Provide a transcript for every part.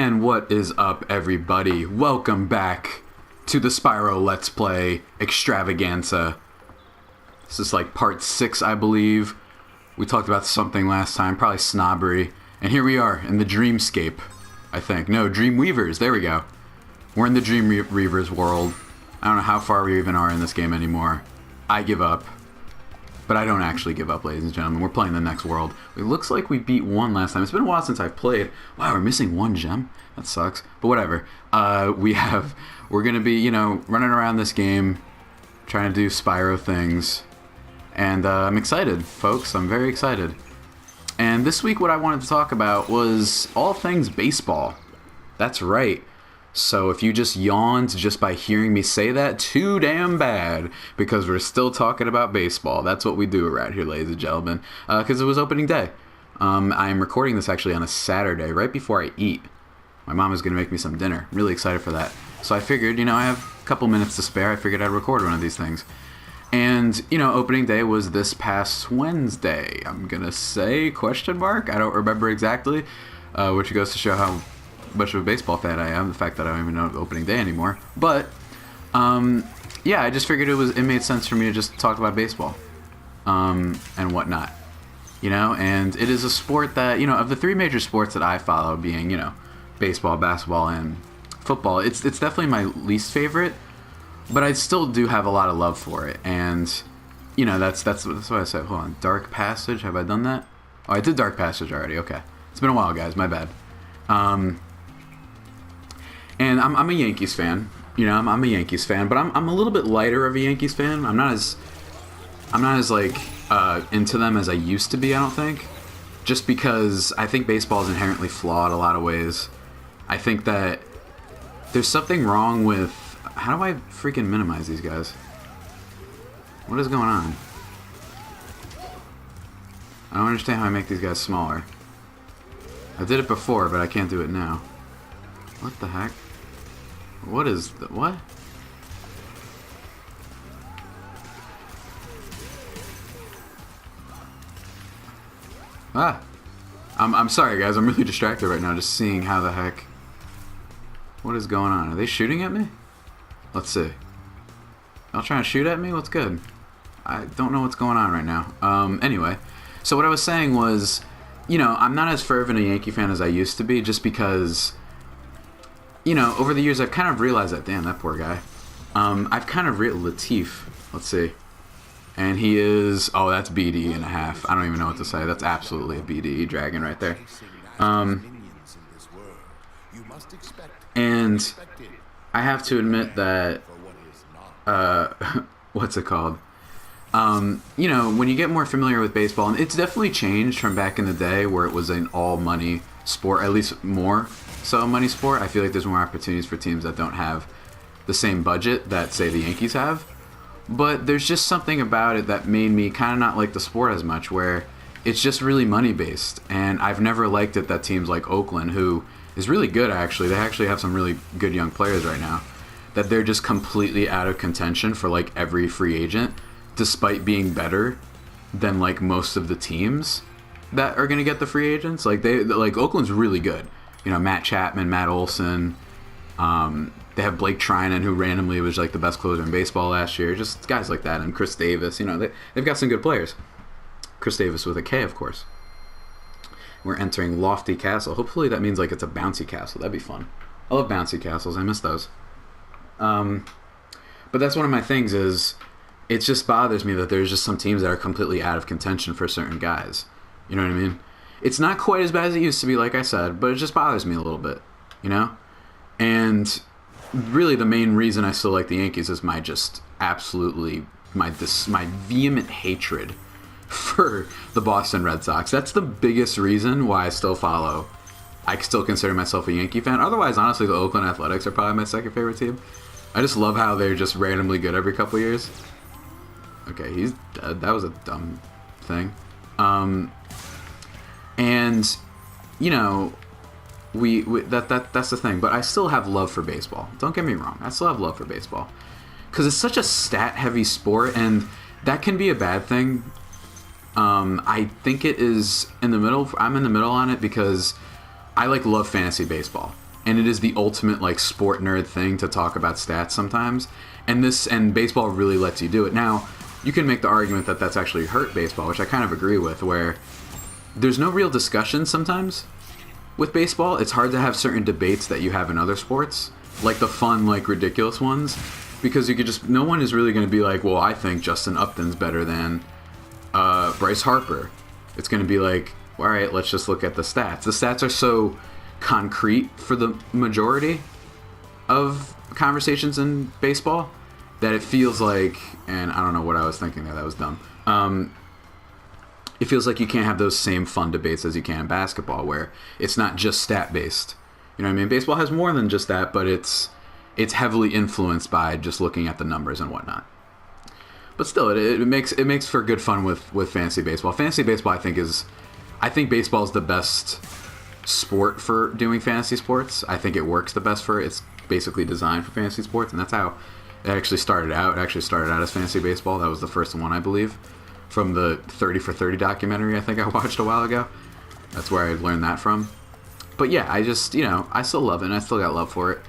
And what is up, everybody? Welcome back to the Spyro Let's Play Extravaganza. This is like part 6, I believe. We talked about something last time, probably snobbery. And here we are in the Dreamscape, I think. No, Dreamweavers, there we go. We're in the Dreamweavers world. I don't know how far we even are in this game anymore. I give up. But I don't actually give up, ladies and gentlemen. We're playing the next world. It looks like we beat one last time. It's been a while since I've played. Wow, we're missing one gem. That sucks. But whatever. We're going to be, running around this game, trying to do Spyro things. And I'm excited, folks. I'm very excited. And this week what I wanted to talk about was all things baseball. That's right. So if you just yawned just by hearing me say that, too damn bad, because we're still talking about baseball. That's what we do around here, ladies and gentlemen, because it was opening day. I'm recording this actually on a Saturday, right before I eat. My mom is going to make me some dinner. I'm really excited for that. So I figured, I have a couple minutes to spare. I figured I'd record one of these things. And, opening day was this past Wednesday. I'm going to say, question mark? I don't remember exactly, which goes to show how much of a baseball fan I am, the fact that I don't even know opening day anymore. But yeah, I just figured it made sense for me to just talk about baseball and whatnot, and it is a sport that, of the three major sports that I follow, being baseball, basketball, and football, it's definitely my least favorite, but I still do have a lot of love for it. And that's what I said. Hold on, Dark Passage, have I done that? Oh, I did Dark Passage already. Okay, it's been a while, guys, my bad. And I'm a Yankees fan. I'm a Yankees fan, but I'm a little bit lighter of a Yankees fan. I'm not as like into them as I used to be, I don't think. Just because I think baseball is inherently flawed a lot of ways. I think that there's something wrong with... How do I freaking minimize these guys? What is going on? I don't understand how I make these guys smaller. I did it before, but I can't do it now. What the heck? What is the... What? Ah! I'm sorry, guys. I'm really distracted right now just seeing how the heck... What is going on? Are they shooting at me? Let's see. Y'all trying to shoot at me? What's good? I don't know what's going on right now. Anyway. So what I was saying was... I'm not as fervent a Yankee fan as I used to be, just because, over the years I've kind of realized that, damn, that poor guy. I've kind of Latif, let's see. And he is, oh, that's BDE and a half. I don't even know what to say. That's absolutely a BDE dragon right there. And I have to admit that, what's it called? When you get more familiar with baseball, and it's definitely changed from back in the day where it was an all-money sport, at least more so a money sport. I feel like there's more opportunities for teams that don't have the same budget that, say, the Yankees have. But there's just something about it that made me kind of not like the sport as much, where it's just really money-based. And I've never liked it that teams like Oakland, who is really good, actually, they actually have some really good young players right now, that they're just completely out of contention for, like, every free agent, despite being better than like most of the teams that are going to get the free agents. Like Oakland's really good. Matt Chapman, Matt Olson. They have Blake Trinan, who randomly was like the best closer in baseball last year. Just guys like that, and Chris Davis. They've got some good players. Chris Davis with a K, of course. We're entering Lofty Castle. Hopefully that means like it's a bouncy castle. That'd be fun. I love bouncy castles. I miss those. But that's one of my things is, it just bothers me that there's just some teams that are completely out of contention for certain guys. You know what I mean? It's not quite as bad as it used to be, like I said, but it just bothers me a little bit, And really the main reason I still like the Yankees is my vehement hatred for the Boston Red Sox. That's the biggest reason why I still consider myself a Yankee fan. Otherwise, honestly, the Oakland Athletics are probably my second favorite team. I just love how they're just randomly good every couple years. Okay, he's dead. That was a dumb thing. And that's the thing. But I still have love for baseball. Don't get me wrong. I still have love for baseball because it's such a stat-heavy sport, and that can be a bad thing. I think it is in the middle. I'm in the middle on it because I love fantasy baseball, and it is the ultimate like sport nerd thing to talk about stats sometimes. And baseball really lets you do it. Now, you can make the argument that that's actually hurt baseball, which I kind of agree with, where there's no real discussion sometimes with baseball. It's hard to have certain debates that you have in other sports, like the fun, like ridiculous ones, because you could just, no one is really going to be like, well, I think Justin Upton's better than Bryce Harper. It's going to be like, all right, let's just look at the stats. The stats are so concrete for the majority of conversations in baseball that it feels like, and I don't know what I was thinking there, that was dumb. It feels like you can't have those same fun debates as you can in basketball, where it's not just stat based. You know what I mean? Baseball has more than just that, but it's heavily influenced by just looking at the numbers and whatnot. But still, it makes for good fun with fantasy baseball. Fantasy baseball, I think baseball is the best sport for doing fantasy sports. I think it works the best for it. It's basically designed for fantasy sports, and that's how it actually started out. It actually started out as fantasy baseball. That was the first one, I believe, from the 30 for 30 documentary I think I watched a while ago. That's where I learned that from. But yeah, I just, I still love it, and I still got love for it.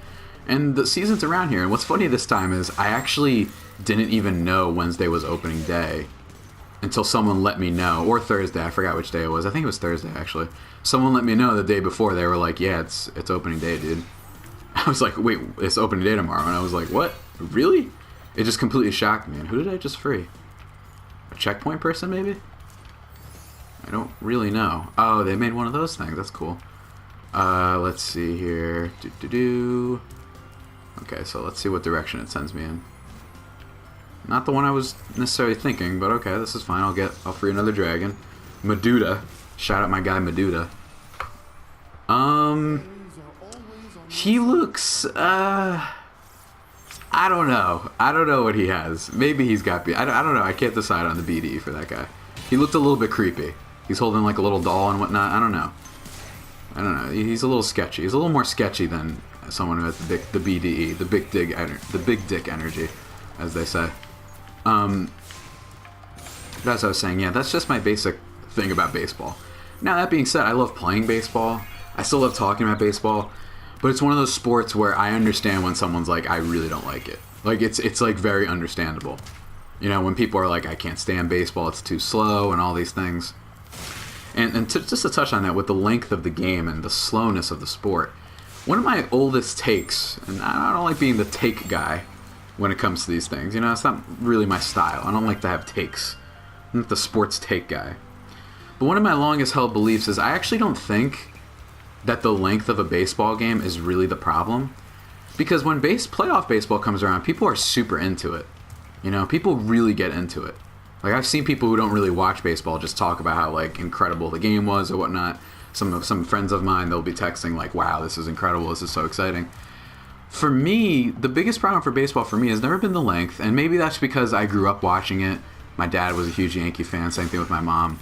And the season's around here, and what's funny this time is I actually didn't even know Wednesday was opening day until someone let me know, or Thursday, I forgot which day it was. I think it was Thursday, actually. Someone let me know the day before. They were like, yeah, it's opening day, dude. I was like, wait, it's opening day tomorrow. And I was like, what? Really? It just completely shocked me. And who did I just free? A checkpoint person, maybe? I don't really know. Oh, they made one of those things. That's cool. Let's see here. Okay, so let's see what direction it sends me in. Not the one I was necessarily thinking, but okay, this is fine. I'll free another dragon. Meduda. Shout out my guy Meduda. He looks, I don't know. I don't know what he has. Maybe he's got I don't know. I can't decide on the BDE for that guy. He looked a little bit creepy. He's holding like a little doll and whatnot. I don't know. He's a little sketchy. He's a little more sketchy than someone who has the BDE, the big dick energy, as they say. That's what I was saying. Yeah, that's just my basic thing about baseball. Now, that being said, I love playing baseball. I still love talking about baseball. But it's one of those sports where I understand when someone's like, I really don't like it. Like, it's like very understandable. When people are like, I can't stand baseball, it's too slow, and all these things. And just to touch on that, with the length of the game and the slowness of the sport, one of my oldest takes, and I don't like being the take guy when it comes to these things. It's not really my style. I don't like to have takes. I'm not the sports take guy. But one of my longest held beliefs is I actually don't think that the length of a baseball game is really the problem. Because when playoff baseball comes around, people are super into it. People really get into it. Like, I've seen people who don't really watch baseball just talk about how, like, incredible the game was or whatnot. Some friends of mine, they'll be texting like, wow, this is incredible, this is so exciting. For me, the biggest problem for baseball for me has never been the length, and maybe that's because I grew up watching it. My dad was a huge Yankee fan, same thing with my mom.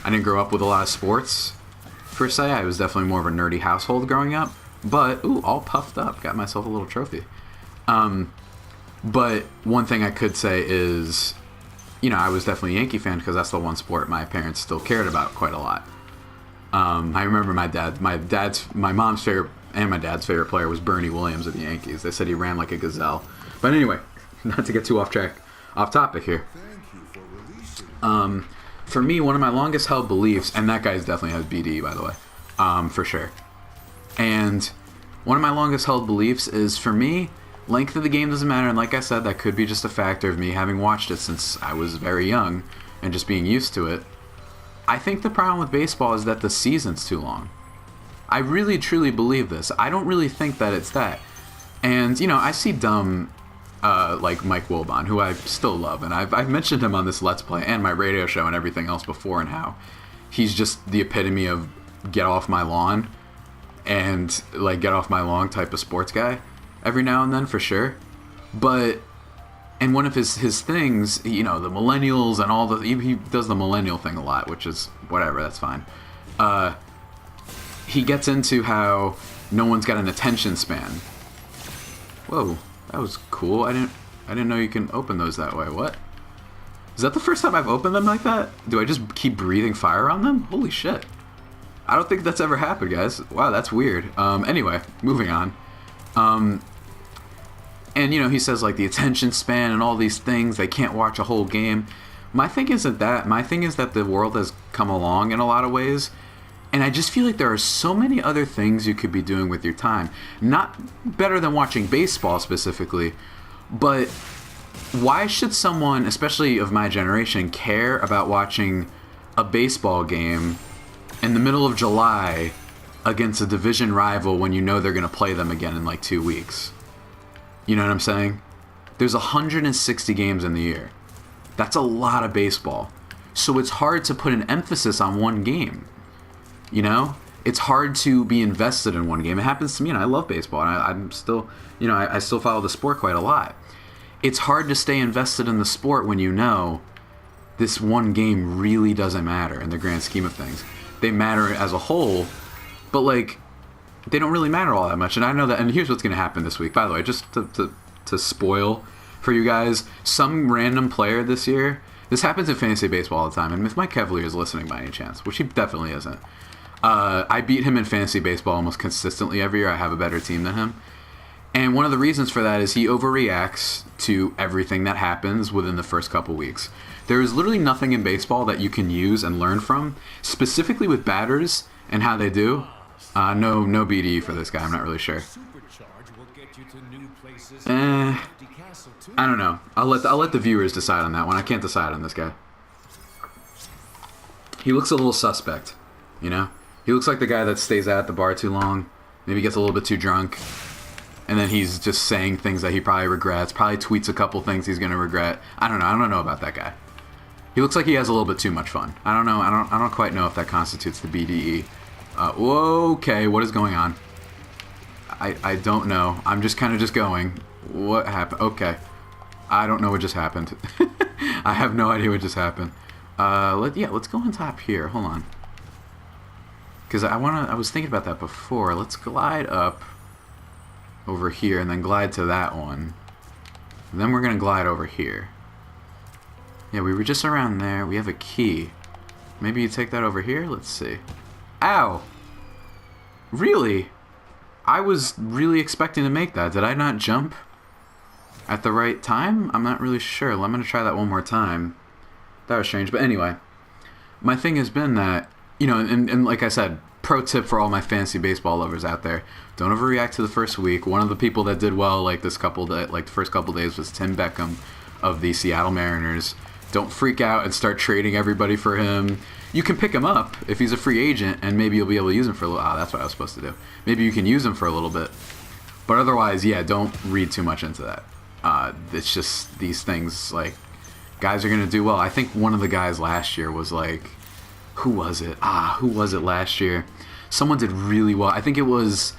I didn't grow up with a lot of sports, per se. I was definitely more of a nerdy household growing up. But, all puffed up. Got myself a little trophy. But one thing I could say is, I was definitely a Yankee fan because that's the one sport my parents still cared about quite a lot. I remember my mom's favorite and my dad's favorite player was Bernie Williams of the Yankees. They said he ran like a gazelle. But anyway, not to get too off topic here. For me, one of my longest held beliefs, and that guy's definitely has BD, by the way, for sure. And one of my longest held beliefs is, for me, length of the game doesn't matter. And like I said, that could be just a factor of me having watched it since I was very young and just being used to it. I think the problem with baseball is that the season's too long. I really, truly believe this. I don't really think that it's that. And, I see dumb, like Mike Wilbon, who I still love. And I've mentioned him on this Let's Play and my radio show and everything else before, and how he's just the epitome of get off my lawn and, like, get off my lawn type of sports guy every now and then, for sure. But, and one of his things, the millennials and all he does the millennial thing a lot, which is whatever, that's fine. He gets into how no one's got an attention span. Whoa, that was cool. I didn't know you can open those that way. What? Is that the first time I've opened them like that? Do I just keep breathing fire on them? Holy shit. I don't think that's ever happened, guys. Wow, that's weird. Anyway, moving on. And, he says, like, the attention span and all these things, they can't watch a whole game. My thing isn't that. My thing is that the world has come along in a lot of ways. And I just feel like there are so many other things you could be doing with your time. Not better than watching baseball specifically, but why should someone, especially of my generation, care about watching a baseball game in the middle of July against a division rival when you know they're going to play them again in like 2 weeks? You know what I'm saying? There's 160 games in the year. That's a lot of baseball. So it's hard to put an emphasis on one game. It's hard to be invested in one game. It happens to me, and I love baseball, and I'm still, I still follow the sport quite a lot. It's hard to stay invested in the sport when this one game really doesn't matter in the grand scheme of things. They matter as a whole, but like, they don't really matter all that much. And I know that, and here's what's going to happen this week. By the way, just to spoil for you guys, some random player this year, this happens in fantasy baseball all the time, and if Mike Cavalier is listening by any chance, which he definitely isn't, I beat him in fantasy baseball almost consistently every year. I have a better team than him. And one of the reasons for that is he overreacts to everything that happens within the first couple weeks. There is literally nothing in baseball that you can use and learn from, specifically with batters and how they do. No BDE for this guy. I'm not really sure. I don't know. I'll let the viewers decide on that one. I can't decide on this guy. He looks a little suspect, He looks like the guy that stays out at the bar too long, maybe gets a little bit too drunk, and then he's just saying things that he probably regrets, probably tweets a couple things he's going to regret. I don't know about that guy. He looks like he has a little bit too much fun. I don't know. I don't quite know if that constitutes the BDE. Okay, what is going on? I don't know. I'm just kind of just going. What happened? Okay. I don't know what just happened. I have no idea what just happened. Let's go on top here. Hold on. Because I was thinking about that before. Let's glide up over here and then glide to that one. And then we're going to glide over here. Yeah, we were just around there. We have a key. Maybe you take that over here? Let's see. Ow! Really? I was really expecting to make that. Did I not jump at the right time? I'm not really sure. I'm going to try that one more time. That was strange. But anyway, my thing has been that, and like I said, pro tip for all my fantasy baseball lovers out there, don't overreact to the first week. One of the people that did well the first couple days was Tim Beckham of the Seattle Mariners. Don't freak out and start trading everybody for him. You can pick him up if he's a free agent, and maybe you'll be able to use him for a little. That's what I was supposed to do. Maybe you can use him for a little bit. But otherwise, yeah, don't read too much into that. It's just these things, like, guys are going to do well. I think one of the guys last year was like, who was it last year? Someone did really well. I think it was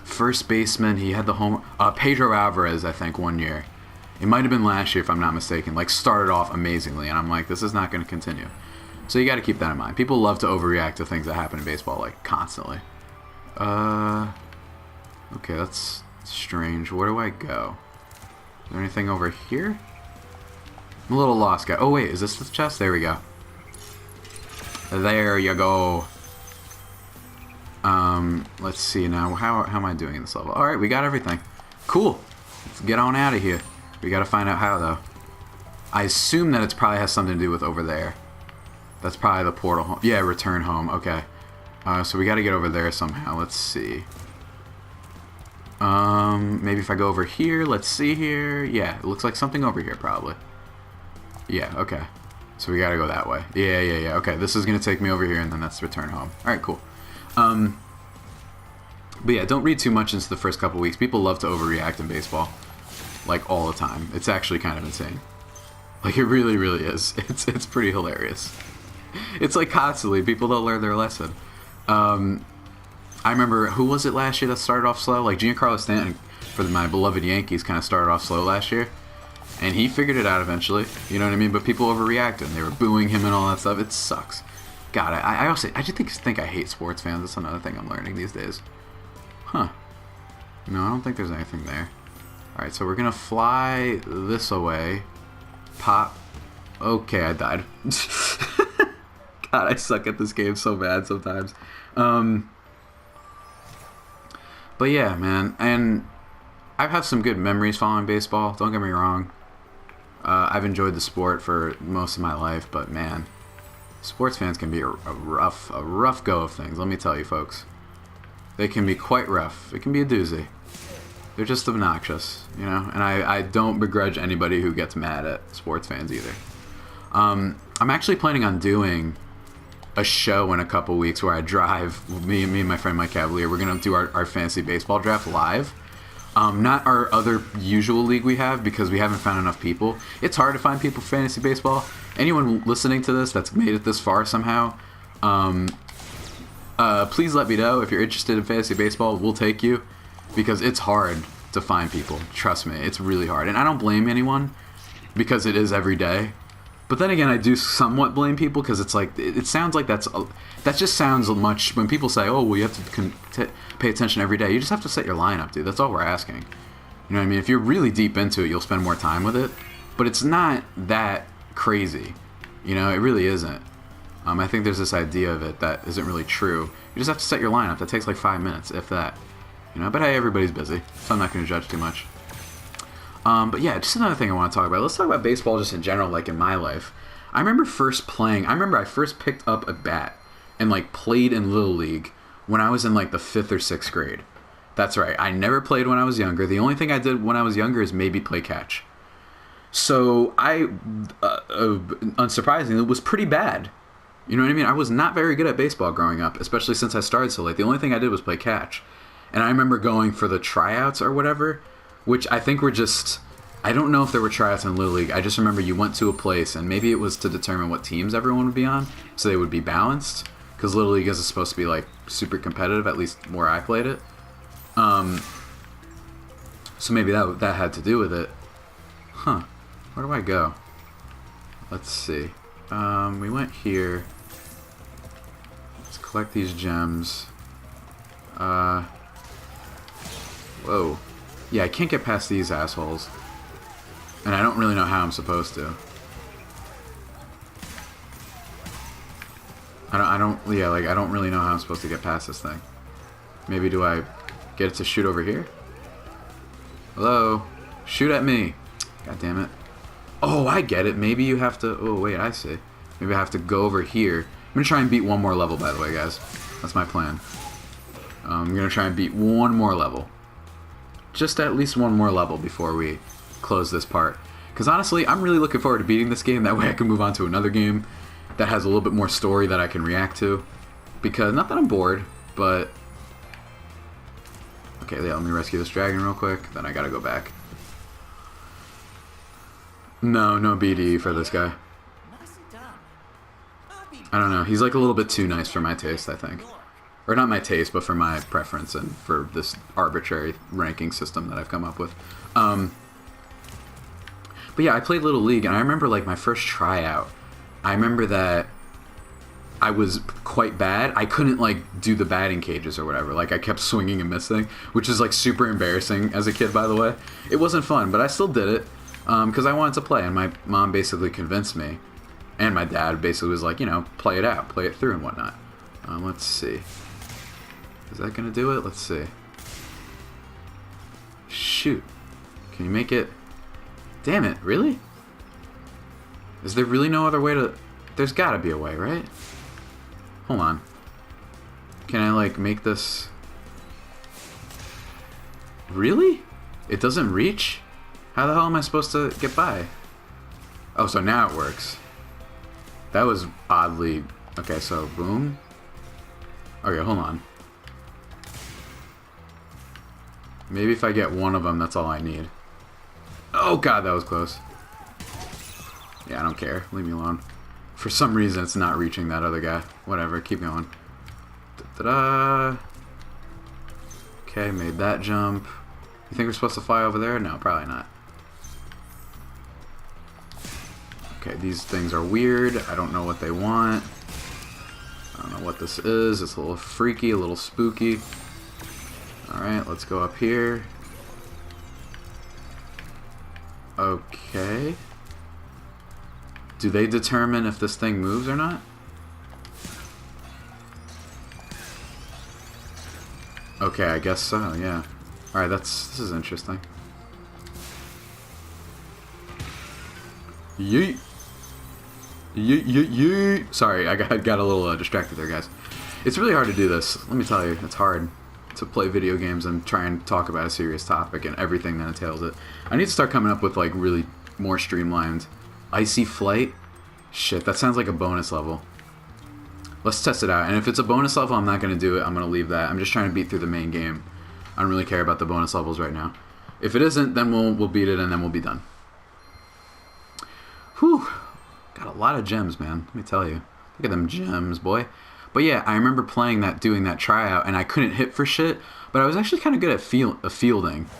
first baseman. He had the home. Pedro Alvarez, I think, one year. It might have been last year, if I'm not mistaken. Like, started off amazingly, and I'm like, this is not going to continue. So you got to keep that in mind. People love to overreact to things that happen in baseball, like, constantly. Okay, that's strange. Where do I go? Is there anything over here? I'm a little lost, guy. Oh, wait, is this the chest? There we go. There you go. Let's see now. How am I doing in this level? Alright, we got everything. Cool. Let's get on out of here. We got to find out how, though. I assume that it probably has something to do with over there. That's probably the portal home. Yeah, return home. Okay. So we got to get over there somehow. Let's see. Maybe if I go over here. Let's see here. Yeah, it looks like something over here, probably. Yeah, okay. So we got to go that way. Yeah. Okay, this is going to take me over here, and then that's return home. All right, cool. But yeah, don't read too much into the first couple weeks. People love to overreact in baseball. Like, all the time. It's actually kind of insane. Like, it really, really is. It's pretty hilarious. It's like constantly, people don't learn their lesson. I remember, who was it last year that started off slow? Like, Giancarlo Stanton, for my beloved Yankees, kind of started off slow last year. And he figured it out eventually. You know what I mean? But people overreacted, and they were booing him and all that stuff. It sucks. God, I just think I hate sports fans. That's another thing I'm learning these days. Huh. No, I don't think there's anything there. Alright, so we're going to fly this away. Pop. Okay, I died. God, I suck at this game so bad sometimes. But yeah, man, and I've had some good memories following baseball. Don't get me wrong. I've enjoyed the sport for most of my life, but man, sports fans can be a rough go of things. Let me tell you, folks, they can be quite rough. It can be a doozy. They're just obnoxious, you know. And I don't begrudge anybody who gets mad at sports fans either. I'm actually planning on doing a show in a couple weeks where I drive me and my friend Mike Cavalier. We're gonna do our fantasy baseball draft live. Not our other usual league we have because we haven't found enough people. It's hard to find people for fantasy baseball. Anyone listening to this that's made it this far somehow, please let me know if you're interested in fantasy baseball. We'll take you because it's hard to find people. Trust me, it's really hard. And I don't blame anyone because it is every day. But then again, I do somewhat blame people because it's like it sounds like that just sounds much when people say, "Oh, well, you have to pay attention every day." You just have to set your lineup, dude. That's all we're asking. You know what I mean? If you're really deep into it, you'll spend more time with it. But it's not that crazy. You know, it really isn't. I think there's this idea of it that isn't really true. You just have to set your lineup. That takes like 5 minutes, if that. You know, but hey, everybody's busy, so I'm not going to judge too much. But yeah, just another thing I want to talk about. Let's talk about baseball just in general, like in my life. I remember I first picked up a bat and like played in Little League when I was in like the 5th or 6th grade. That's right. I never played when I was younger. The only thing I did when I was younger is maybe play catch. So I, unsurprisingly, was pretty bad. You know what I mean? I was not very good at baseball growing up, especially since I started so late. The only thing I did was play catch. And I remember going for the tryouts or whatever, which I think were just... I don't know if there were tryouts in Little League. I just remember you went to a place, and maybe it was to determine what teams everyone would be on, so they would be balanced. Because Little League isn't supposed to be, like, super competitive, at least where I played it. So maybe that had to do with it. Huh. Where do I go? Let's see. We went here. Let's collect these gems. Whoa. Yeah, I can't get past these assholes. And I don't really know how I'm supposed to. I don't really know how I'm supposed to get past this thing. Maybe do I get it to shoot over here? Hello? Shoot at me. God damn it. Oh, I get it. Maybe you have to... Oh, wait, I see. Maybe I have to go over here. I'm going to try and beat one more level, by the way, guys. That's my plan. I'm going to try and beat one more level. Just at least one more level before we close this part. Because honestly, I'm really looking forward to beating this game. That way I can move on to another game that has a little bit more story that I can react to. Because, not that I'm bored, but... Okay, yeah, let me rescue this dragon real quick. Then I gotta go back. No BD for this guy. I don't know. He's like a little bit too nice for my taste, I think. Or not my taste, but for my preference and for this arbitrary ranking system that I've come up with. But yeah, I played Little League, and I remember like my first tryout. I remember that I was quite bad. I couldn't like do the batting cages or whatever. Like I kept swinging and missing, which is like super embarrassing as a kid, by the way. It wasn't fun, but I still did it because I wanted to play, and my mom basically convinced me. And my dad basically was like, you know, play it out, play it through and whatnot. Let's see. Is that going to do it? Let's see. Shoot. Can you make it? Damn it, really? Is there really no other way to... There's got to be a way, right? Hold on. Can I, like, make this... Really? It doesn't reach? How the hell am I supposed to get by? Oh, so now it works. That was oddly... Okay, so boom. Okay, hold on. Maybe if I get one of them, that's all I need. Oh god, that was close. Yeah, I don't care. Leave me alone. For some reason, it's not reaching that other guy. Whatever, keep going. Da-da-da. Okay, made that jump. You think we're supposed to fly over there? No, probably not. Okay, these things are weird. I don't know what they want. I don't know what this is. It's a little freaky, a little spooky. Alright, let's go up here. Okay. Do they determine if this thing moves or not? Okay, I guess so, yeah. Alright, this is interesting. Yeet! Yeet, yeet, yeet! Sorry, I got a little distracted there, guys. It's really hard to do this, let me tell you. It's hard to play video games and try and talk about a serious topic and everything that entails it. I need to start coming up with, like, really more streamlined. Icy Flight? Shit, that sounds like a bonus level. Let's test it out, and if it's a bonus level, I'm not going to do it. I'm going to leave that. I'm just trying to beat through the main game. I don't really care about the bonus levels right now. If it isn't, then we'll beat it, and then we'll be done. Whew. Got a lot of gems, man. Let me tell you. Look at them gems, boy. But yeah, I remember playing that, doing that tryout, and I couldn't hit for shit, but I was actually kind of good at fielding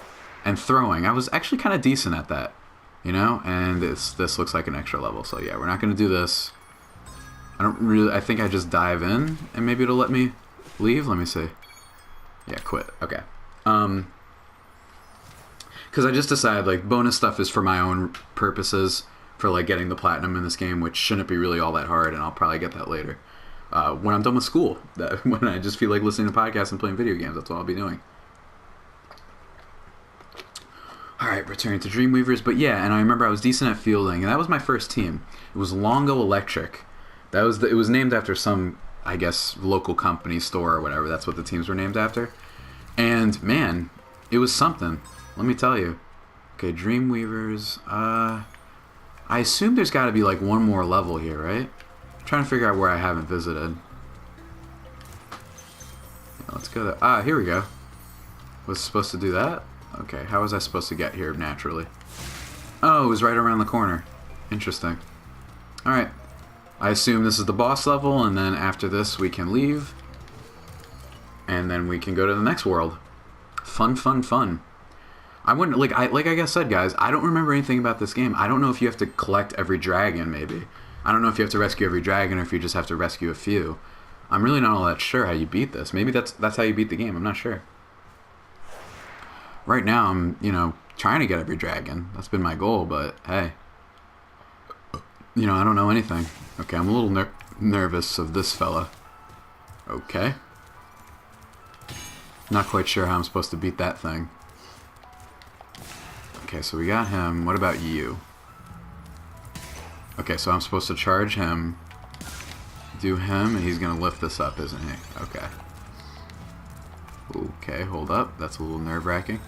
and throwing. I was actually kind of decent at that, you know? And this looks like an extra level, so yeah, we're not going to do this. I think I just dive in, and maybe it'll let me leave. Let me see. Yeah, quit. Okay. Because I just decided, like, bonus stuff is for my own purposes, for, like, getting the platinum in this game, which shouldn't be really all that hard, and I'll probably get that later. When I'm done with school, when I just feel like listening to podcasts and playing video games, that's what I'll be doing. Alright, returning to Dreamweavers, but yeah, and I remember I was decent at fielding, and that was my first team. It was Longo Electric. It was named after some, I guess, local company, store, or whatever. That's what the teams were named after. And, man, it was something. Let me tell you. Okay, Dreamweavers, I assume there's got to be, like, one more level here, right? I'm trying to figure out where I haven't visited. Yeah, let's go there. Here we go. Was supposed to do that? Okay, how was I supposed to get here naturally? Oh, it was right around the corner. Interesting. Alright. I assume this is the boss level, and then after this we can leave. And then we can go to the next world. Fun, fun, fun. I wouldn't, like I said, guys, I don't remember anything about this game. I don't know if you have to collect every dragon, maybe. I don't know if you have to rescue every dragon or if you just have to rescue a few. I'm really not all that sure how you beat this. Maybe that's how you beat the game. I'm not sure. Right now, I'm, you know, trying to get every dragon. That's been my goal, but hey. You know, I don't know anything. Okay, I'm a little nervous of this fella. Okay. Not quite sure how I'm supposed to beat that thing. Okay, so we got him. What about you? Okay, so I'm supposed to charge him, do him, and he's going to lift this up, isn't he? Okay. Okay, hold up. That's a little nerve-wracking.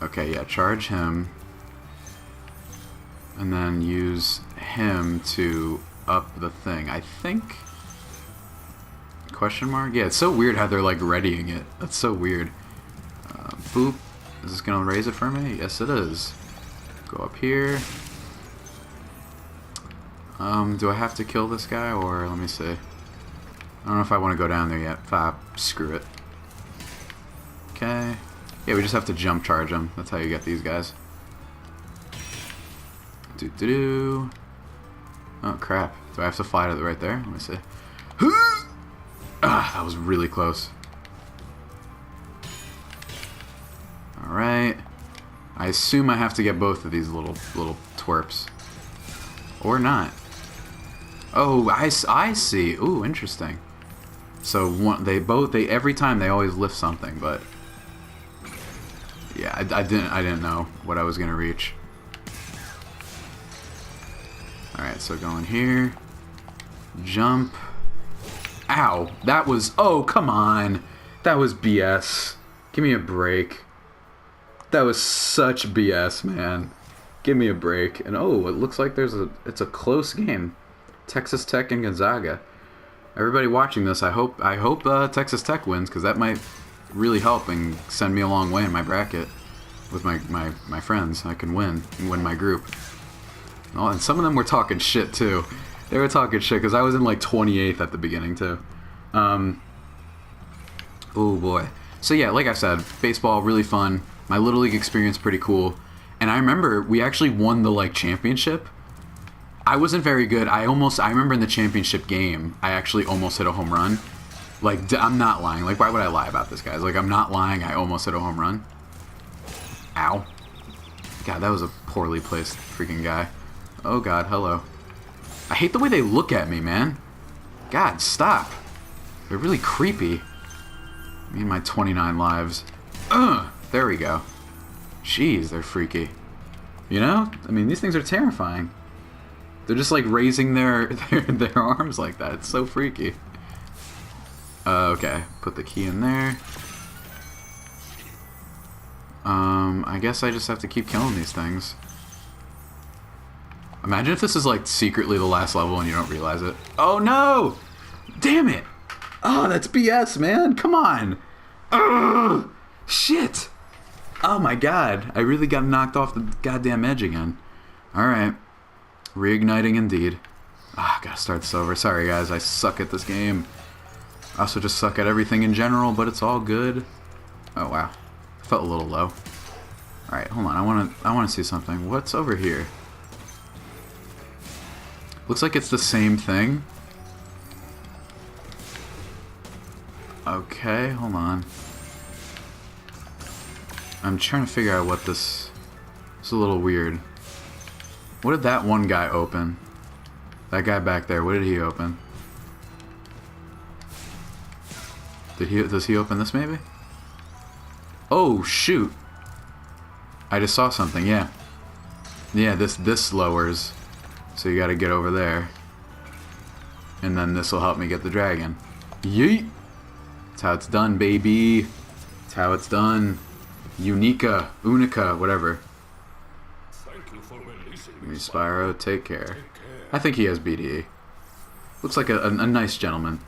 Okay, yeah, charge him. And then use him to up the thing. I think... Question mark? Yeah, it's so weird how they're, like, readying it. That's so weird. Boop. Is this going to raise it for me? Yes, it is. Go up here. Do I have to kill this guy, or... Let me see. I don't know if I want to go down there yet. Screw it. Okay. Yeah, we just have to jump charge them. That's how you get these guys. Do-do-do. Oh, crap. Do I have to fly to the right there? Let me see. Ah, that was really close. Alright. I assume I have to get both of these little twerps. Or not. Oh, I see. Ooh, interesting. So every time they always lift something, but yeah, I didn't know what I was gonna reach. Alright, so going here. Jump. Ow! That was... Oh, come on! That was BS. Give me a break. That was such BS, man. Give me a break. And oh, it looks like it's a close game. Texas Tech and Gonzaga. Everybody watching this, I hope Texas Tech wins, because that might really help and send me a long way in my bracket with my friends. I can win my group. Oh, and some of them were talking shit too. They were talking shit because I was in like 28th at the beginning too. Oh boy. So yeah, like I said, baseball really fun. My Little League experience pretty cool. And I remember we actually won the like championship. I wasn't very good. I remember in the championship game, I actually almost hit a home run. Like, I'm not lying. Like, why would I lie about this, guys? Like, I'm not lying. I almost hit a home run. Ow. God, that was a poorly placed freaking guy. Oh, God, hello. I hate the way they look at me, man. God, stop. They're really creepy. Me and my 29 lives. There we go. Jeez, they're freaky. You know? I mean, these things are terrifying. They're just like raising their arms like that. It's so freaky. Okay, put the key in there. I guess I just have to keep killing these things. Imagine if this is like secretly the last level and you don't realize it. Oh no! Damn it! Oh, that's BS, man. Come on. Ugh! Shit! Oh my god. I really got knocked off the goddamn edge again. Alright. Reigniting indeed. Ah, gotta start this over. Sorry guys, I suck at this game. I also just suck at everything in general, but it's all good. Oh wow. Felt a little low. Alright, hold on. I wanna see something. What's over here? Looks like it's the same thing. Okay, hold on. I'm trying to figure out what this... It's a little weird. What did that one guy open? That guy back there, what did he open? Does he open this maybe? Oh, shoot. I just saw something, yeah. Yeah, this lowers. So you gotta get over there. And then this will help me get the dragon. Yeet! That's how it's done, baby. That's how it's done. Unica, whatever. Thank you for releasing me, Spyro, take care. I think he has BDE. Looks like a nice gentleman.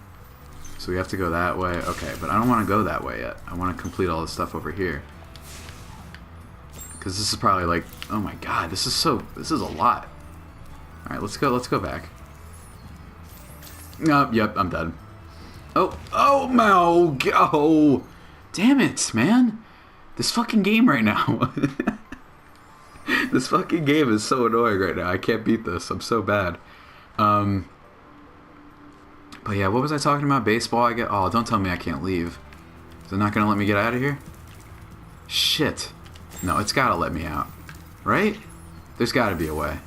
So we have to go that way. Okay, but I don't want to go that way yet. I want to complete all this stuff over here. Because this is probably like... Oh my god, this is a lot. Alright, let's go back. Oh, yep, I'm dead. Oh, no! Oh! Damn it, man! This fucking game right now. This fucking game is so annoying right now. I can't beat this. I'm so bad. But yeah, what was I talking about? Baseball, I get... Oh, don't tell me I can't leave. Is it not gonna let me get out of here? Shit. No, it's gotta let me out. Right? There's gotta be a way.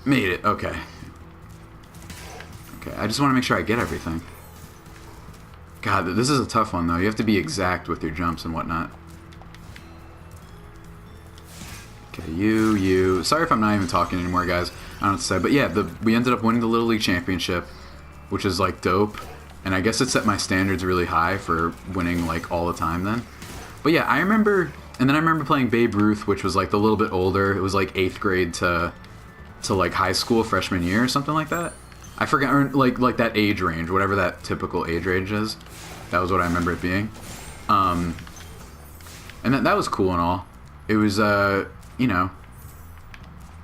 Made it. Okay. Okay, I just want to make sure I get everything. God, this is a tough one, though. You have to be exact with your jumps and whatnot. Okay, you. Sorry if I'm not even talking anymore, guys. I don't know what to say. But yeah, we ended up winning the Little League Championship, which is, like, dope. And I guess it set my standards really high for winning, like, all the time then. But yeah, I remember... And then I remember playing Babe Ruth, which was, like, a little bit older. It was, like, 8th grade to like, high school, freshman year or something like that. I forget, or, like that age range, whatever that typical age range is. That was what I remember it being. And that was cool and all. It was, you know...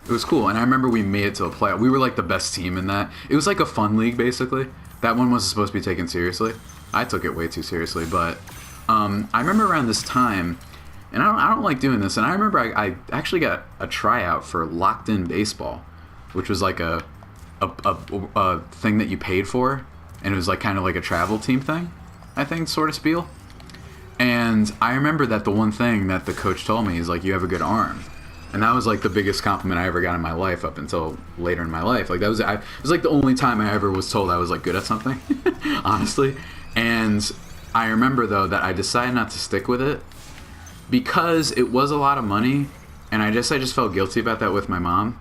It was cool, and I remember we made it to the playoff. We were, like, the best team in that. It was like a fun league, basically. That one wasn't supposed to be taken seriously. I took it way too seriously, but... I remember around this time... And I don't like doing this, and I remember I actually got a tryout for Locked In Baseball, which was like a thing that you paid for, and it was like kind of like a travel team thing, I think, sort of spiel. And I remember that the one thing that the coach told me is like, you have a good arm. And that was like the biggest compliment I ever got in my life up until later in my life. Like it was like the only time I ever was told I was like good at something, honestly. And I remember though that I decided not to stick with it because it was a lot of money, and I just felt guilty about that with my mom.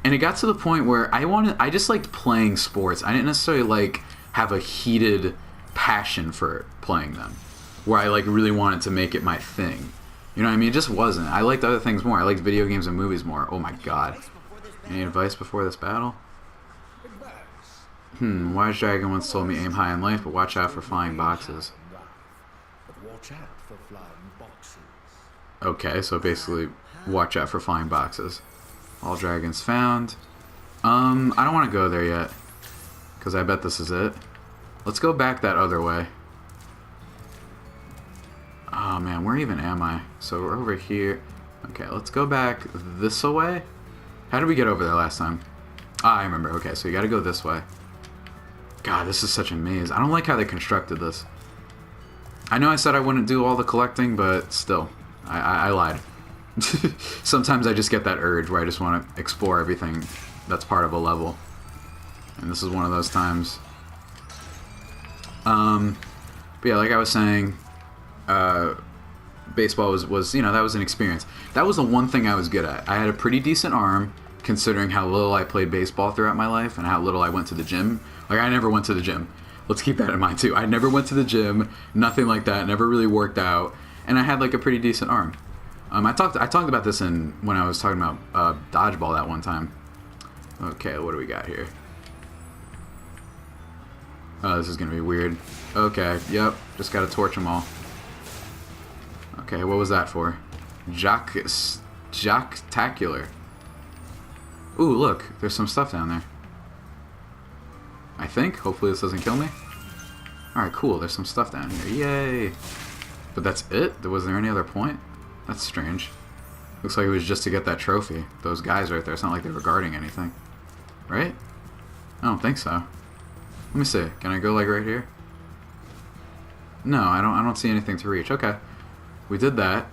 And it got to the point where I just liked playing sports. I didn't necessarily like have a heated passion for playing them, where I like really wanted to make it my thing. You know what I mean? It just wasn't. I liked other things more. I liked video games and movies more. Oh my god. Any advice before this battle? Wise Dragon once told me aim high in life, but watch out for flying boxes. Okay, so basically, watch out for flying boxes. All dragons found. I don't want to go there yet, because I bet this is it. Let's go back that other way. Oh man, where even am I? So we're over here. Okay, let's go back this way. How did we get over there last time? Ah, I remember. Okay, so you gotta go this way. God, this is such a maze. I don't like how they constructed this. I know I said I wouldn't do all the collecting, but still. I lied. Sometimes I just get that urge where I just want to explore everything that's part of a level. And this is one of those times. But yeah, like I was saying, baseball was, you know, that was an experience. That was the one thing I was good at. I had a pretty decent arm, considering how little I played baseball throughout my life and how little I went to the gym. Like, I never went to the gym. Let's keep that in mind, too. I never went to the gym, nothing like that, never really worked out, and I had, like, a pretty decent arm. I talked about this when I was talking about dodgeball that one time. Okay, what do we got here? Oh, this is gonna be weird. Okay, yep, just gotta torch them all. Okay, what was that for? Jocktacular. Ooh, look, there's some stuff down there. I think. Hopefully this doesn't kill me. Alright, cool, there's some stuff down here. Yay! But that's it? Was there any other point? That's strange. Looks like it was just to get that trophy. Those guys right there, it's not like they were guarding anything. Right? I don't think so. Let me see. Can I go like right here? No, I don't see anything to reach. Okay. We did that.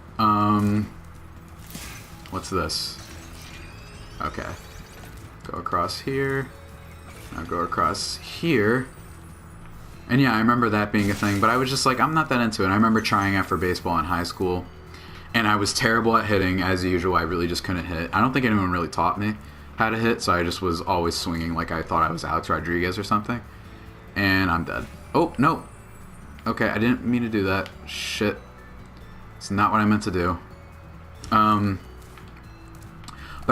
What's this? Okay. Go across here. Now go across here. And yeah, I remember that being a thing, but I was just like, I'm not that into it. I remember trying out for baseball in high school, and I was terrible at hitting, as usual. I really just couldn't hit. I don't think anyone really taught me how to hit, so I just was always swinging like I thought I was Alex Rodriguez or something. And I'm dead. Oh, no. Okay, I didn't mean to do that. Shit. It's not what I meant to do. But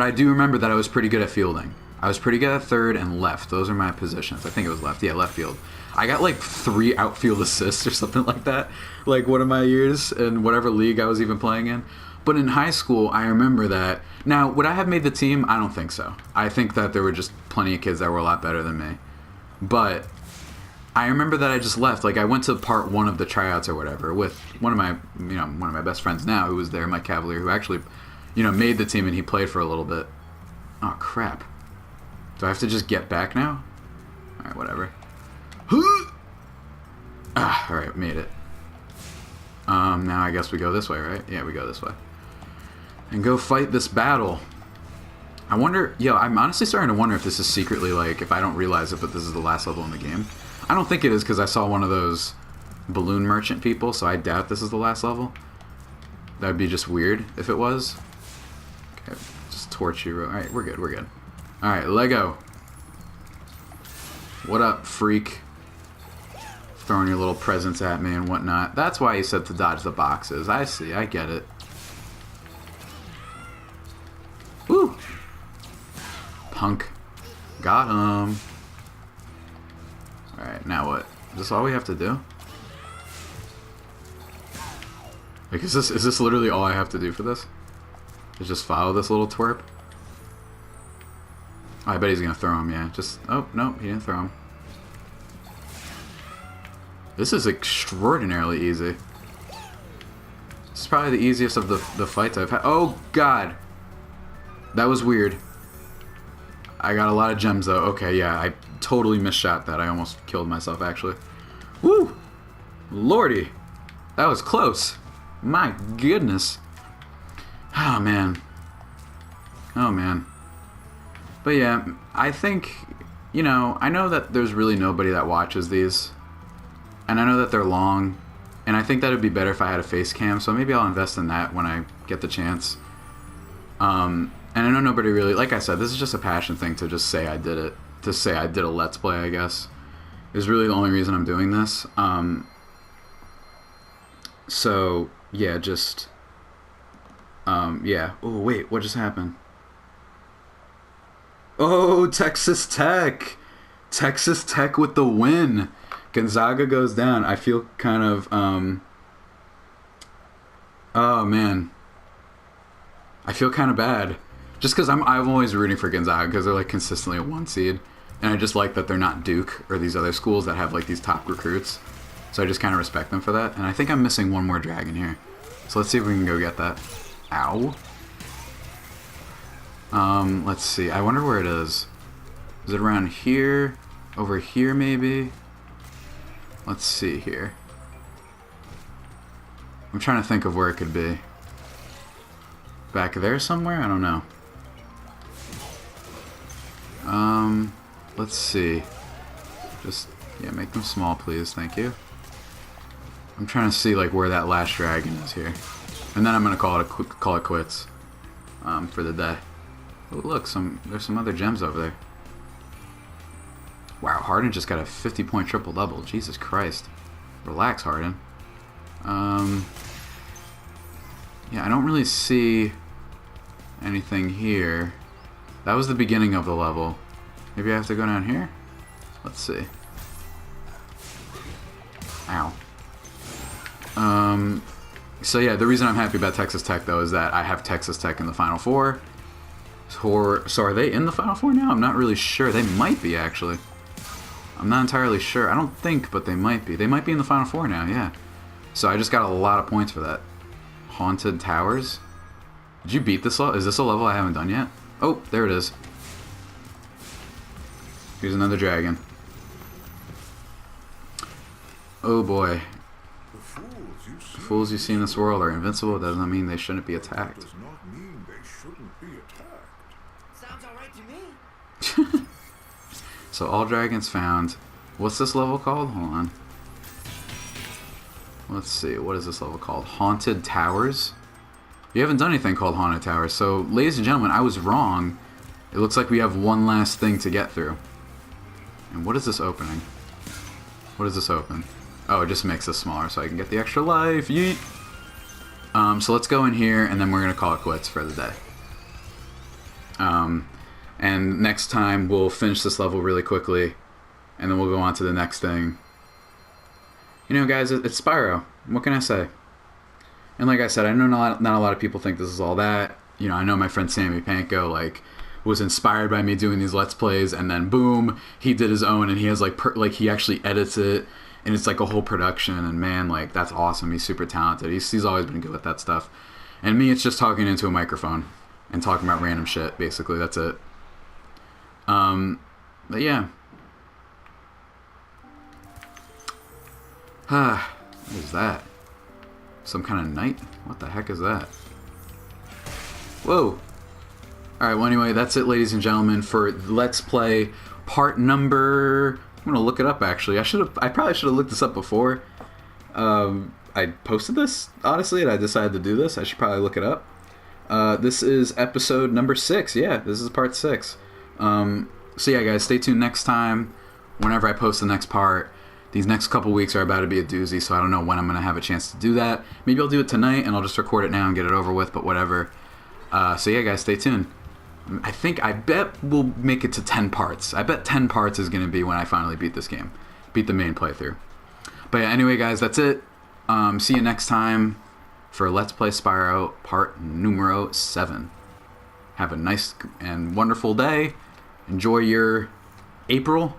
I do remember that I was pretty good at fielding. I was pretty good at third and left. Those are my positions. I think it was left. Yeah, left field. I got like 3 outfield assists or something like that. Like one of my years in whatever league I was even playing in. But in high school, I remember that. Now, would I have made the team? I don't think so. I think that there were just plenty of kids that were a lot better than me. But I remember that I just left. Like, I went to part 1 of the tryouts or whatever with one of my best friends now who was there, Mike Cavalier, who actually, made the team, and he played for a little bit. Oh, crap. Do I have to just get back now? Alright, whatever. Alright, made it. Now I guess we go this way, right? Yeah, we go this way. And go fight this battle. I wonder, I'm honestly starting to wonder if this is secretly, like, if I don't realize it, but this is the last level in the game. I don't think it is, because I saw one of those balloon merchant people, so I doubt this is the last level. That would be just weird if it was. Okay, just torch you. Alright, we're good, we're good. Alright, Lego. What up, freak? Throwing your little presents at me and whatnot. That's why you said to dodge the boxes. I see, I get it. Woo! Punk. Got him. Alright, now what? Is this all we have to do? Like, is this literally all I have to do for this? Is just follow this little twerp? Oh, I bet he's gonna throw him, yeah. Oh, no, he didn't throw him. This is extraordinarily easy. This is probably the easiest of the fights I've had. Oh, God! That was weird. I got a lot of gems, though. Okay, yeah, I totally misshot that. I almost killed myself, actually. Woo! Lordy! That was close. My goodness. Oh, man. Oh, man. But yeah, I think, I know that there's really nobody that watches these. And I know that they're long. And I think that would be better if I had a face cam. So maybe I'll invest in that when I get the chance. And I know nobody really, like I said, this is just a passion thing to just say I did it. To say I did a Let's Play, I guess. Is really the only reason I'm doing this. So, yeah, just... yeah. Oh, wait, what just happened? Oh, Texas Tech! Texas Tech with the win! Gonzaga goes down. I feel kind of, oh, man. I feel kind of bad. Just because I'm always rooting for Gonzaga because they're, like, consistently a 1 seed. And I just like that they're not Duke or these other schools that have, like, these top recruits. So I just kind of respect them for that. And I think I'm missing one more dragon here. So let's see if we can go get that. Ow. Let's see. I wonder where it is. Is it around here? Over here, maybe? Let's see here. I'm trying to think of where it could be. Back there somewhere? I don't know. let's see. Just, yeah, make them small, please. Thank you. I'm trying to see, like, where that last dragon is here. And then I'm going to call it quits for the day. Oh, look, there's some other gems over there. Wow, Harden just got a 50-point triple-double. Jesus Christ. Relax, Harden. Yeah, I don't really see anything here. That was the beginning of the level. Maybe I have to go down here? Let's see. Ow. So yeah, the reason I'm happy about Texas Tech, though, is that I have Texas Tech in the Final Four. So are they in the Final Four now? I'm not really sure. They might be, actually. I'm not entirely sure. I don't think, but they might be. They might be in the Final Four now, yeah. So I just got a lot of points for that. Haunted Towers? Did you beat this level? Is this a level I haven't done yet? Oh, there it is. Here's another dragon. Oh boy. The fools you see in this world are invincible. It does not mean they shouldn't be attacked. Does not mean they shouldn't be attacked. Sounds alright to me. So all dragons found. What's this level called? Hold on. Let's see. What is this level called? Haunted Towers? You haven't done anything called Haunted Towers. So, ladies and gentlemen, I was wrong. It looks like we have one last thing to get through. And what is this opening? What does this open? Oh, it just makes this smaller so I can get the extra life. Yeet! So let's go in here, and then we're going to call it quits for the day. And next time, we'll finish this level really quickly, and then we'll go on to the next thing. You know, guys, it's Spyro. What can I say? And like I said, I know not a lot of people think this is all that. You know, I know my friend Sammy Panko, like, was inspired by me doing these Let's Plays, and then boom, he did his own, and he has, like, he actually edits it, and it's, like, a whole production, and man, like, that's awesome. He's super talented. He's always been good with that stuff. And me, it's just talking into a microphone and talking about random shit, basically. That's it. But yeah. What is that? Some kind of knight? What the heck is that? Whoa! Alright, well anyway, that's it, ladies and gentlemen, for Let's Play part number... I'm gonna look it up, actually. I probably should have looked this up before. I posted this, honestly, and I decided to do this. I should probably look it up. This is episode number 6. Yeah, this is part 6. So yeah, guys, stay tuned next time. Whenever I post the next part. These next couple weeks are about to be a doozy, so I don't know when I'm going to have a chance to do that. Maybe I'll do it tonight, and I'll just record it now and get it over with, but whatever. So yeah, guys, stay tuned. I bet we'll make it to 10 parts. I bet 10 parts is going to be when I finally beat this game. Beat the main playthrough. But yeah, anyway, guys, that's it. See you next time for Let's Play Spyro part numero 7. Have a nice and wonderful day. Enjoy your April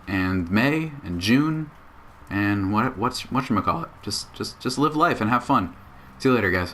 and May and June and whatchamacallit. Just live life and have fun. See you later, guys.